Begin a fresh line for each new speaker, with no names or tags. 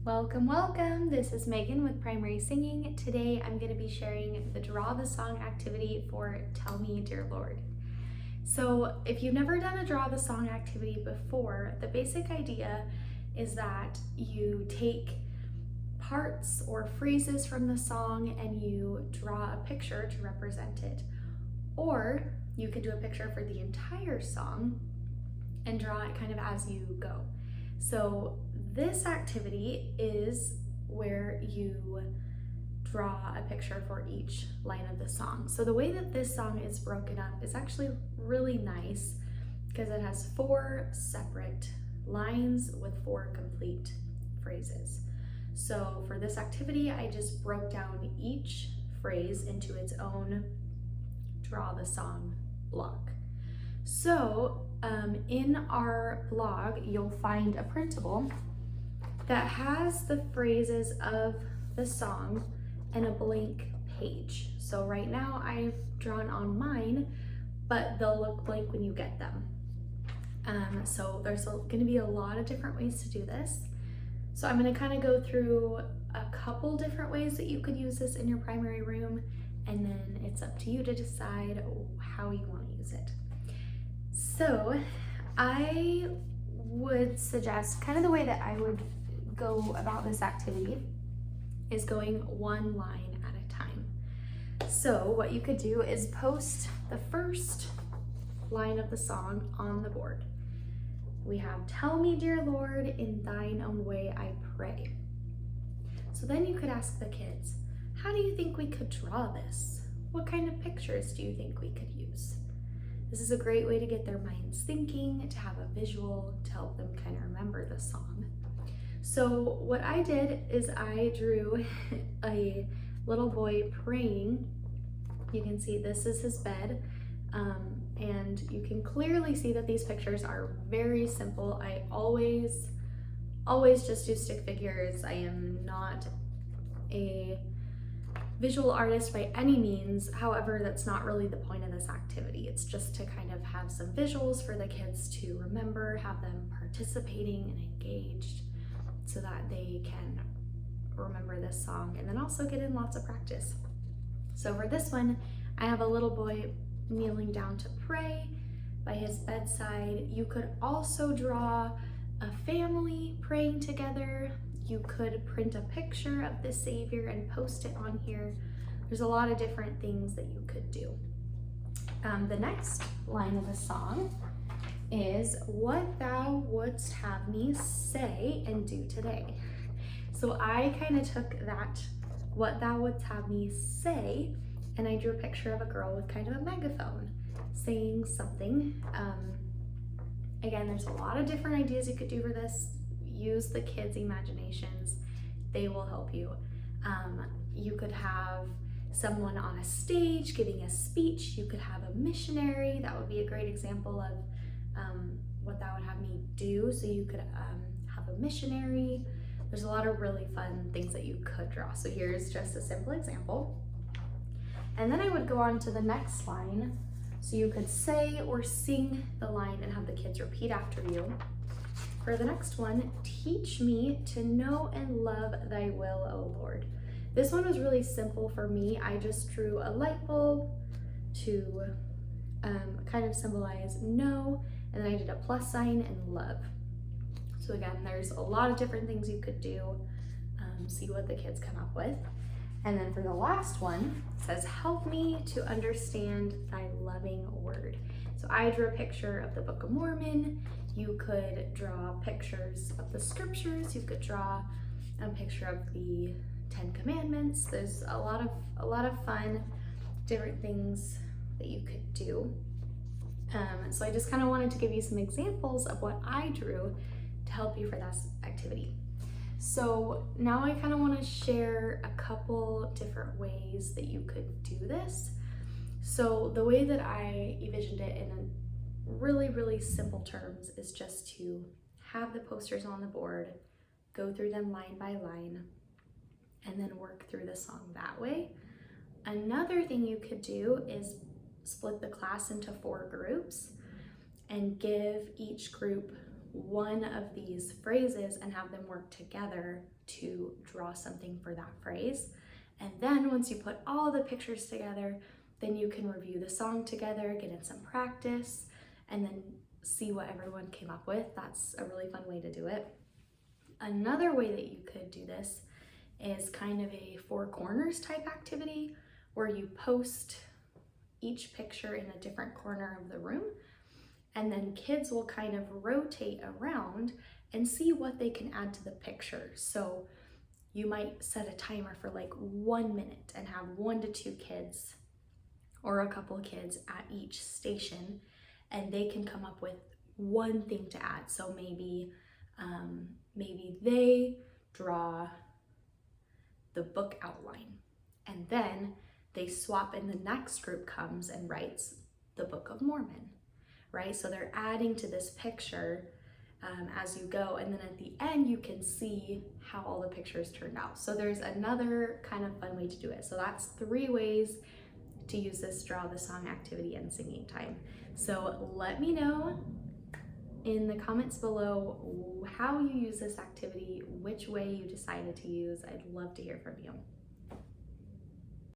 Welcome, welcome. This is Megan with Primary Singing. Today I'm going to be sharing the Draw the Song activity for Tell Me Dear Lord. So if you've never done a Draw the Song activity before, the basic idea is that you take parts or phrases from the song and you draw a picture to represent it. Or you could do a picture for the entire song and draw it kind of as you go. So this activity is where you draw a picture for each line of the song. So the way that this song is broken up is actually really nice because it has 4 separate lines with 4 complete phrases. So for this activity, I just broke down each phrase into its own Draw the Song block. So in our blog, you'll find a printable that has the phrases of the song and a blank page. So right now I've drawn on mine, but they'll look blank when you get them. So there's going to be a lot of different ways to do this. So I'm going to kind of go through a couple different ways that you could use this in your primary room, and then it's up to you to decide how you want to use it. So I would suggest kind of the way that I would go about this activity is going one line at a time. So what you could do is post the first line of the song on the board. We have, "Tell me, dear Lord, in thine own way I pray." So then you could ask the kids, how do you think we could draw this? What kind of pictures do you think we could use? This is a great way to get their minds thinking, to have a visual, to help them kind of remember the song. So what I did is I drew a little boy praying. You can see this is his bed, and you can clearly see that these pictures are very simple. I always just do stick figures. I am not a visual artist by any means. However, that's not really the point of this activity. It's just to kind of have some visuals for the kids to remember, have them participating and engaged so that they can remember this song and then also get in lots of practice. So for this one, I have a little boy kneeling down to pray by his bedside. You could also draw a family praying together. You could print a picture of the Savior and post it on here. There's a lot of different things that you could do. The next line of the song is, "What thou wouldst have me say and do today." So I kind of took that, "what thou wouldst have me say," and I drew a picture of a girl with kind of a megaphone saying something. Again, there's a lot of different ideas you could do for this. Use the kids' imaginations. They will help you. You could have someone on a stage giving a speech. You could have a missionary. That would be a great example of what that would have me do. So you could have a missionary. There's a lot of really fun things that you could draw. So here's just a simple example. And then I would go on to the next line. So you could say or sing the line and have the kids repeat after you. For the next one, "Teach me to know and love thy will, O Lord." This one was really simple for me. I just drew a light bulb to kind of symbolize know, and then I did a plus sign and love. So again, there's a lot of different things you could do. See what the kids come up with. And then for the last one, it says, "Help me to understand thy loving word." So I drew a picture of the Book of Mormon. You could draw pictures of the scriptures. You could draw a picture of the 10 Commandments. There's a lot of fun, different things that you could do. So I just kind of wanted to give you some examples of what I drew to help you for this activity. So now I kind of want to share a couple different ways that you could do this. So the way that I envisioned it in really simple terms is just to have the posters on the board, go through them line by line, and then work through the song that way. Another thing you could do is split the class into 4 groups and give each group one of these phrases and have them work together to draw something for that phrase. And then once you put all the pictures together, then you can review the song together, get in some practice, and then see what everyone came up with. That's a really fun way to do it. Another way that you could do this is kind of a four corners type activity where you post each picture in a different corner of the room, and then kids will kind of rotate around and see what they can add to the picture. So you might set a timer for like 1 minute and have 1 to 2 kids or a couple of kids at each station, and they can come up with one thing to add. So maybe they draw the book outline, and then they swap, and the next group comes and writes the Book of Mormon, right? So they're adding to this picture as you go, and then at the end you can see how all the pictures turned out. So there's another kind of fun way to do it. So that's 3 ways to use this draw the song activity and singing time. So let me know in the comments below how you use this activity, which way you decided to use. I'd love to hear from you.